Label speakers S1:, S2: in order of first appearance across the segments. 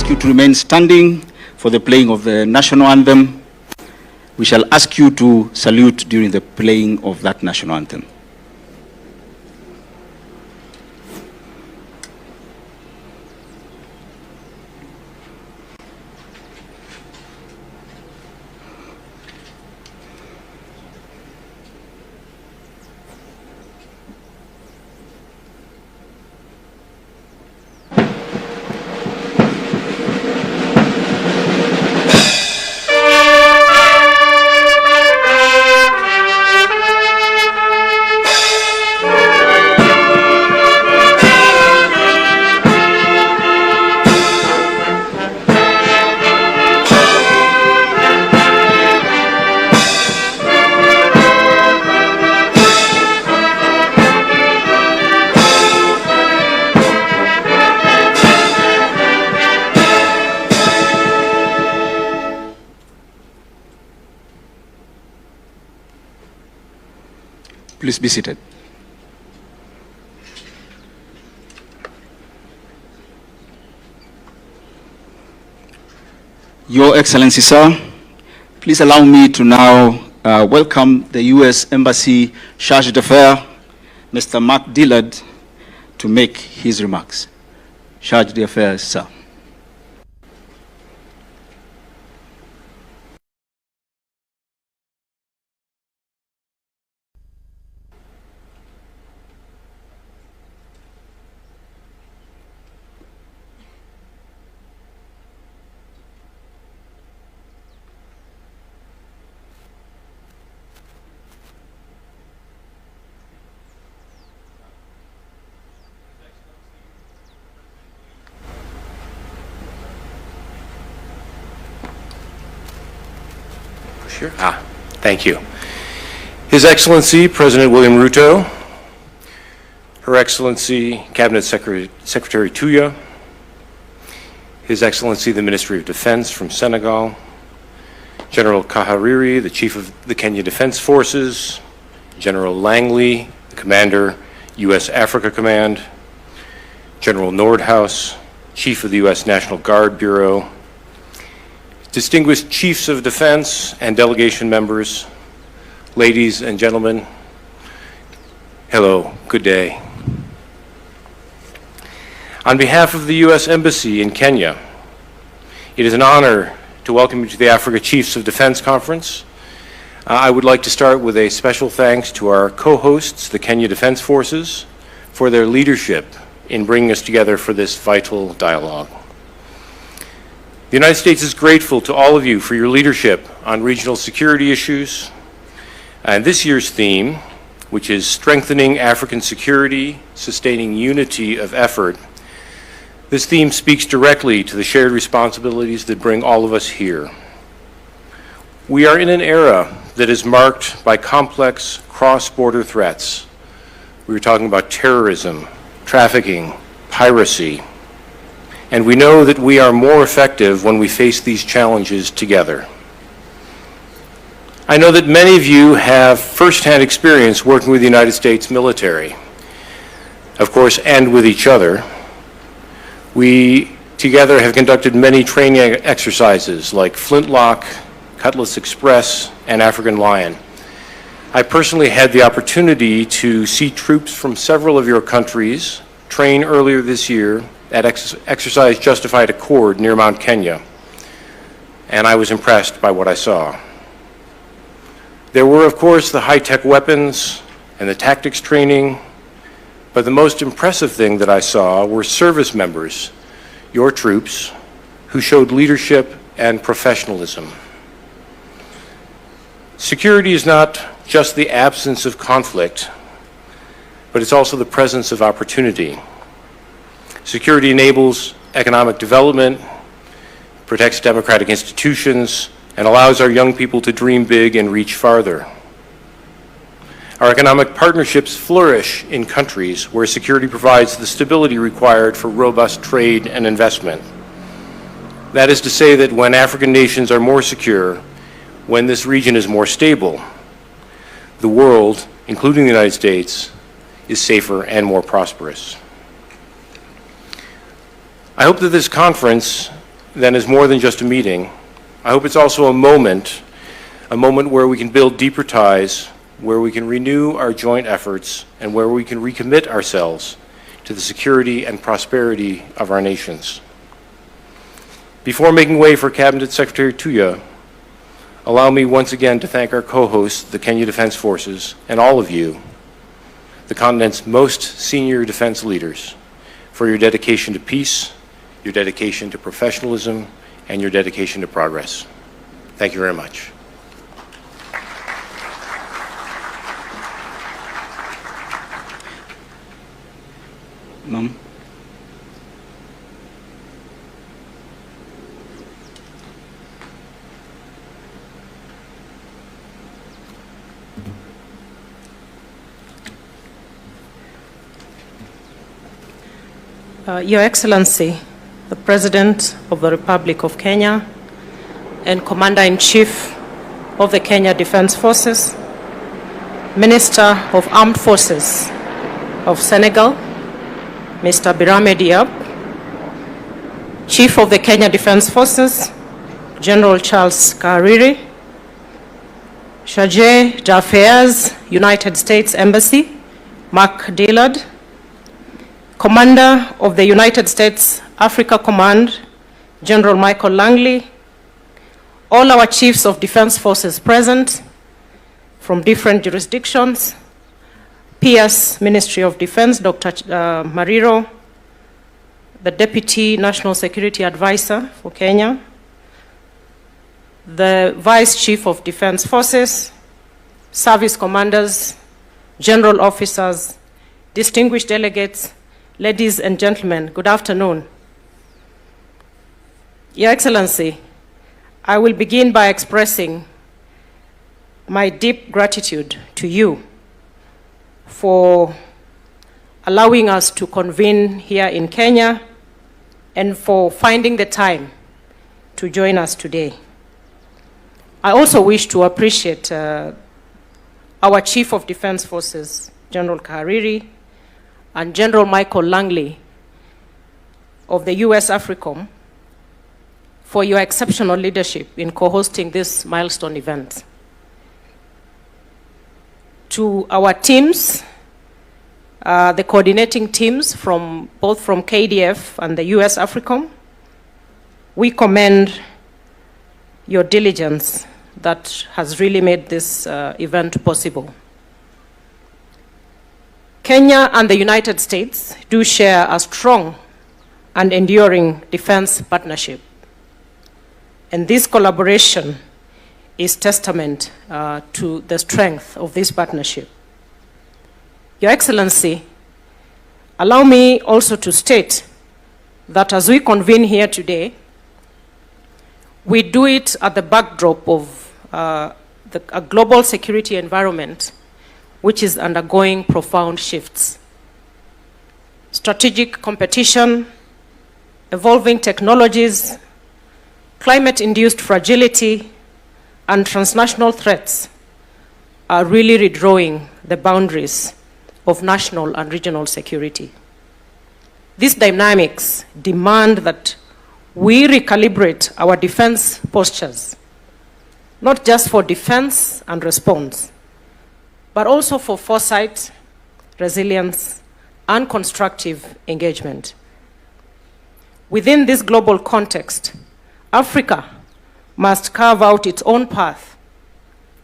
S1: ask you to remain standing for the playing of the national anthem. We shall ask you to salute during the playing of that national anthem. Please be seated. Your Excellency, sir, please allow me to now welcome the U.S. Embassy Charge d'Affaires, Mr. Mark Dillard, to make his remarks. Charge d'Affaires, sir.
S2: Sure. Thank you. His Excellency, President William Ruto, Her Excellency, Cabinet Secretary Tuya, His Excellency, the Ministry of Defense from Senegal, General Kahariri, the Chief of the Kenya Defense Forces, General Langley, the Commander, U.S. Africa Command, General Nordhaus, Chief of the U.S. National Guard Bureau, distinguished Chiefs of Defense and delegation members, ladies and gentlemen, hello, good day. On behalf of the U.S. Embassy in Kenya, it is an honor to welcome you to the Africa Chiefs of Defense Conference. I would like to start with a special thanks to our co-hosts, the Kenya Defense Forces, for their leadership in bringing us together for this vital dialogue. The United States is grateful to all of you for your leadership on regional security issues. And this year's theme, which is strengthening African security, sustaining unity of effort, this theme speaks directly to the shared responsibilities that bring all of us here. We are in an era that is marked by complex cross-border threats. We were talking about terrorism, trafficking, piracy, and we know that we are more effective when we face these challenges together. I know that many of you have firsthand experience working with the United States military, of course, and with each other. We together have conducted many training exercises like Flintlock, Cutlass Express, and African Lion. I personally had the opportunity to see troops from several of your countries train earlier this year at Exercise Justified Accord near Mount Kenya, and I was impressed by what I saw. There were, of course, the high-tech weapons and the tactics training, but the most impressive thing that I saw were service members, your troops, who showed leadership and professionalism. Security is not just the absence of conflict, but it's also the presence of opportunity. Security enables economic development, protects democratic institutions, and allows our young people to dream big and reach farther. Our economic partnerships flourish in countries where security provides the stability required for robust trade and investment. That is to say that when African nations are more secure, when this region is more stable, the world, including the United States, is safer and more prosperous. I hope that this conference then is more than just a meeting. I hope it's also a moment where we can build deeper ties, where we can renew our joint efforts, and where we can recommit ourselves to the security and prosperity of our nations. Before making way for Cabinet Secretary Tuya, allow me once again to thank our co-hosts, the Kenya Defense Forces, and all of you, the continent's most senior defense leaders, for your dedication to peace, your dedication to professionalism, and your dedication to progress. Thank you very much.
S1: Ma'am.
S3: Your Excellency, the President of the Republic of Kenya and Commander-in-Chief of the Kenya Defense Forces, Minister of Armed Forces of Senegal, Mr. Birame Diop, Chief of the Kenya Defense Forces, General Charles Kariri, Chargé d'Affaires, United States Embassy, Mark Dillard, Commander of the United States Africa Command, General Michael Langley, all our chiefs of defense forces present from different jurisdictions, PS Ministry of Defense, Dr. Mariro, the Deputy National Security Advisor for Kenya, the Vice Chief of Defense Forces, service commanders, general officers, distinguished delegates, ladies and gentlemen, good afternoon. Your Excellency, I will begin by expressing my deep gratitude to you for allowing us to convene here in Kenya and for finding the time to join us today. I also wish to appreciate our Chief of Defense Forces, General Kariri, and General Michael Langley of the US AFRICOM for your exceptional leadership in co-hosting this milestone event. To our teams, the coordinating teams both from KDF and the US AFRICOM, we commend your diligence that has really made this event possible. Kenya and the United States do share a strong and enduring defense partnership. And this collaboration is testament to the strength of this partnership. Your Excellency, allow me also to state that as we convene here today, we do it at the backdrop of a global security environment which is undergoing profound shifts. Strategic competition, evolving technologies, climate-induced fragility, and transnational threats are really redrawing the boundaries of national and regional security. These dynamics demand that we recalibrate our defense postures, not just for defense and response, but also for foresight, resilience, and constructive engagement. Within this global context, Africa must carve out its own path,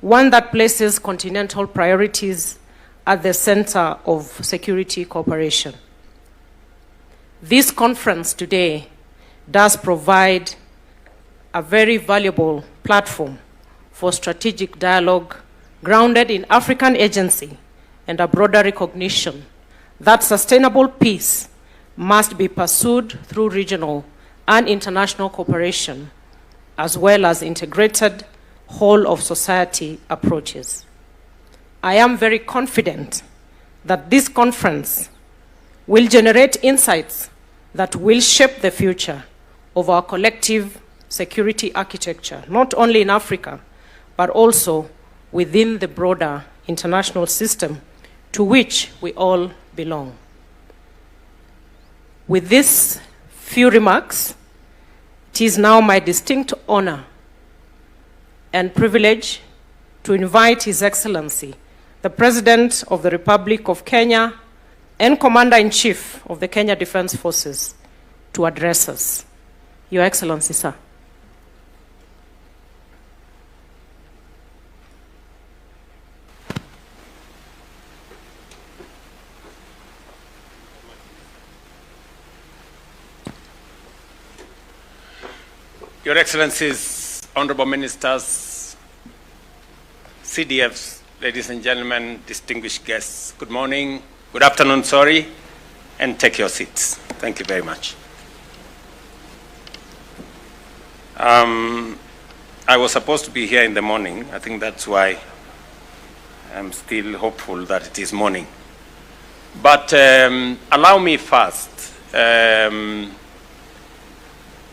S3: one that places continental priorities at the center of security cooperation. This conference today does provide a very valuable platform for strategic dialogue grounded in African agency and a broader recognition that sustainable peace must be pursued through regional and international cooperation, as well as integrated whole-of-society approaches. I am very confident that this conference will generate insights that will shape the future of our collective security architecture, not only in Africa, but also within the broader international system to which we all belong. With these few remarks, It is now my distinct honor and privilege to invite His Excellency, the President of the Republic of Kenya and Commander-in-Chief of the Kenya Defense Forces, to address us. Your Excellency, sir.
S4: Your Excellencies, Honorable Ministers, CDFs, ladies and gentlemen, distinguished guests, good morning, good afternoon, sorry, and take your seats. Thank you very much. I was supposed to be here in the morning. I think that's why I'm still hopeful that it is morning. But allow me first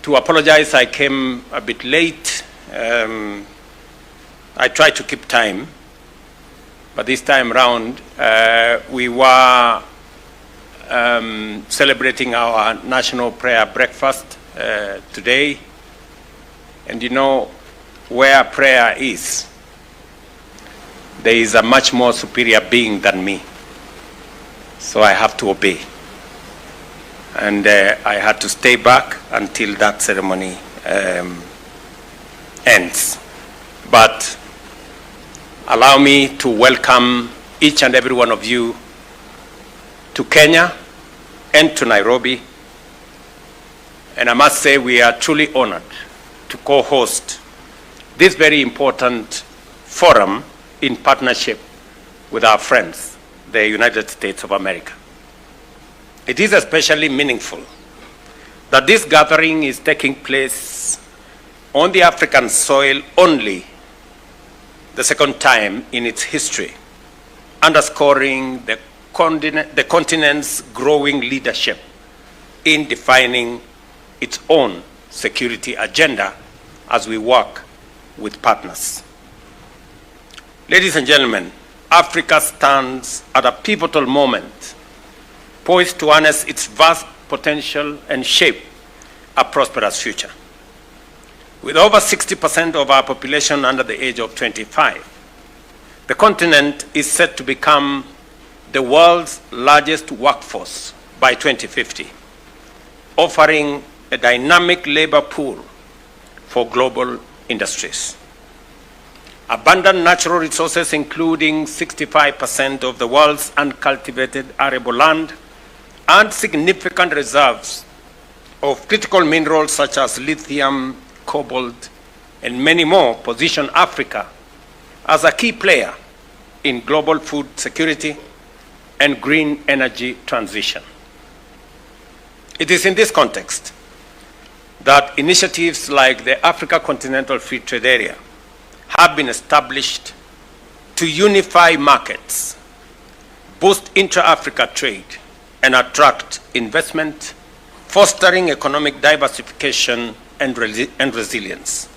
S4: to apologize. I came a bit late. I tried to keep time, but this time round we were celebrating our national prayer breakfast today. And you know, where prayer is, there is a much more superior being than me. So I have to obey. And I had to stay back until that ceremony ends. But allow me to welcome each and every one of you to Kenya and to Nairobi. And I must say we are truly honored to co-host this very important forum in partnership with our friends, the United States of America. It is especially meaningful that this gathering is taking place on the African soil only the second time in its history, underscoring the continent's growing leadership in defining its own security agenda as we work with partners. Ladies and gentlemen, Africa stands at a pivotal moment, poised to harness its vast potential and shape a prosperous future. With over 60% of our population under the age of 25, the continent is set to become the world's largest workforce by 2050, offering a dynamic labor pool for global industries. Abundant natural resources, including 65% of the world's uncultivated arable land, and significant reserves of critical minerals such as lithium, cobalt, and many more, position Africa as a key player in global food security and green energy transition. It is in this context that initiatives like the Africa Continental Free Trade Area have been established to unify markets, boost intra-Africa trade, and attract investment, fostering economic diversification and resilience.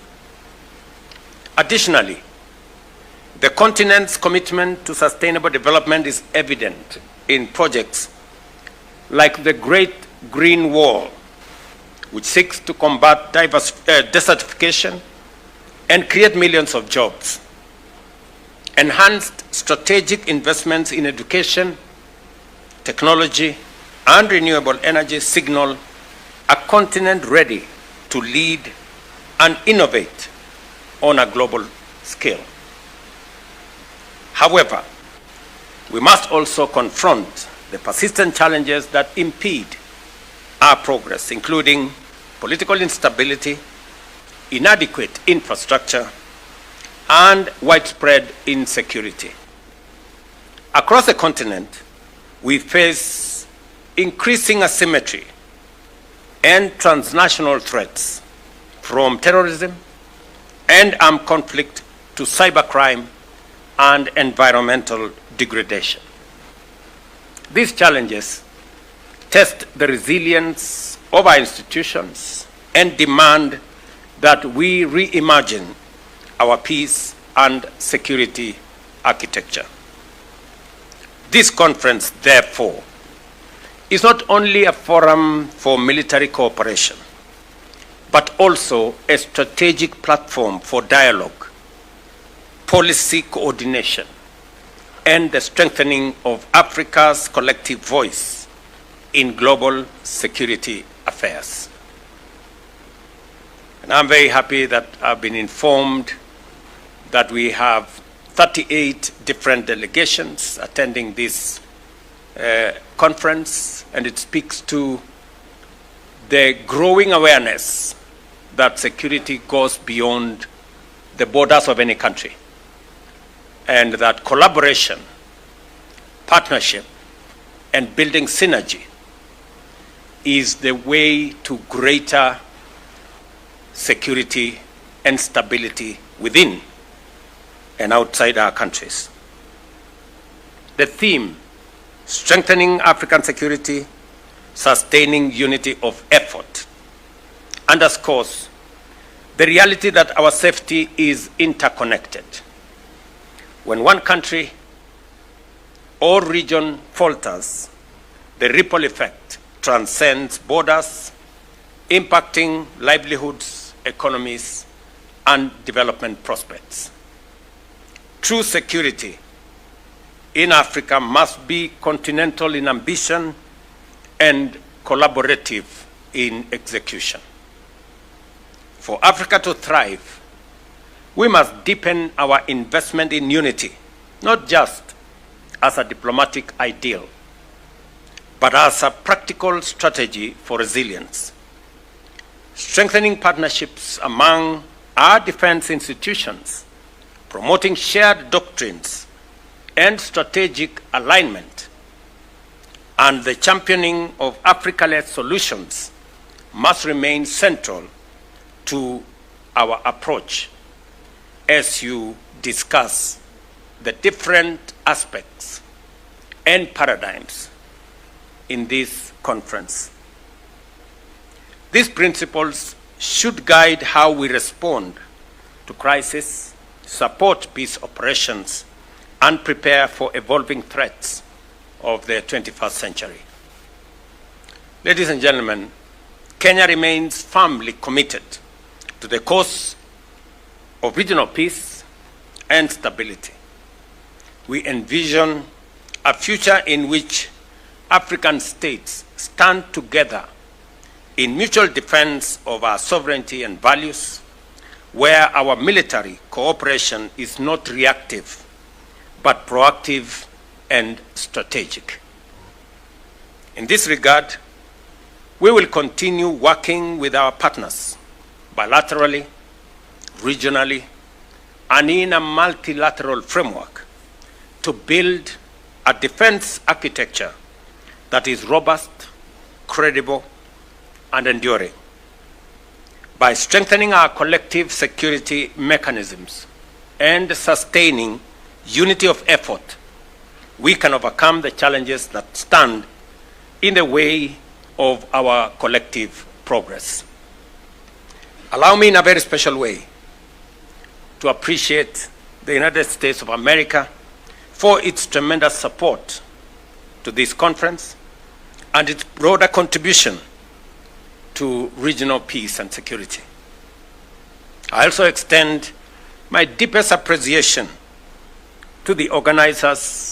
S4: Additionally, the continent's commitment to sustainable development is evident in projects like the Great Green Wall, which seeks to combat desertification and create millions of jobs. Enhanced strategic investments in education, technology, and renewable energy signal a continent ready to lead and innovate on a global scale. However, we must also confront the persistent challenges that impede our progress, including political instability, inadequate infrastructure, and widespread insecurity. Across the continent, we face increasing asymmetry and transnational threats, from terrorism and armed conflict to cybercrime and environmental degradation. These challenges test the resilience of our institutions and demand that we reimagine our peace and security architecture. This conference, therefore, is not only a forum for military cooperation, but but also a strategic platform for dialogue, policy coordination, and the strengthening of Africa's collective voice in global security affairs. And I'm very happy that I've been informed that we have 38 different delegations attending this conference, and it speaks to the growing awareness that security goes beyond the borders of any country, and that collaboration, partnership, and building synergy is the way to greater security and stability within and outside our countries. The theme, strengthening African security, sustaining unity of effort, underscores the reality that our safety is interconnected. When one country or region falters, the ripple effect transcends borders, impacting livelihoods, economies, and development prospects. True security in Africa must be continental in ambition and collaborative in execution. For Africa to thrive, we must deepen our investment in unity, not just as a diplomatic ideal, but as a practical strategy for resilience. Strengthening partnerships among our defense institutions, promoting shared doctrines and strategic alignment, and the championing of Africa-led solutions must remain central to our approach as you discuss the different aspects and paradigms in this conference. These principles should guide how we respond to crisis, support peace operations, and prepare for evolving threats of the 21st century. Ladies and gentlemen, Kenya remains firmly committed to the cause of regional peace and stability. We envision a future in which African states stand together in mutual defense of our sovereignty and values, where our military cooperation is not reactive, but proactive and strategic. In this regard, we will continue working with our partners bilaterally, regionally, and in a multilateral framework to build a defense architecture that is robust, credible, and enduring. By strengthening our collective security mechanisms and sustaining unity of effort, we can overcome the challenges that stand in the way of our collective progress. Allow me in a very special way to appreciate the United States of America for its tremendous support to this conference and its broader contribution to regional peace and security. I also extend my deepest appreciation to the organizers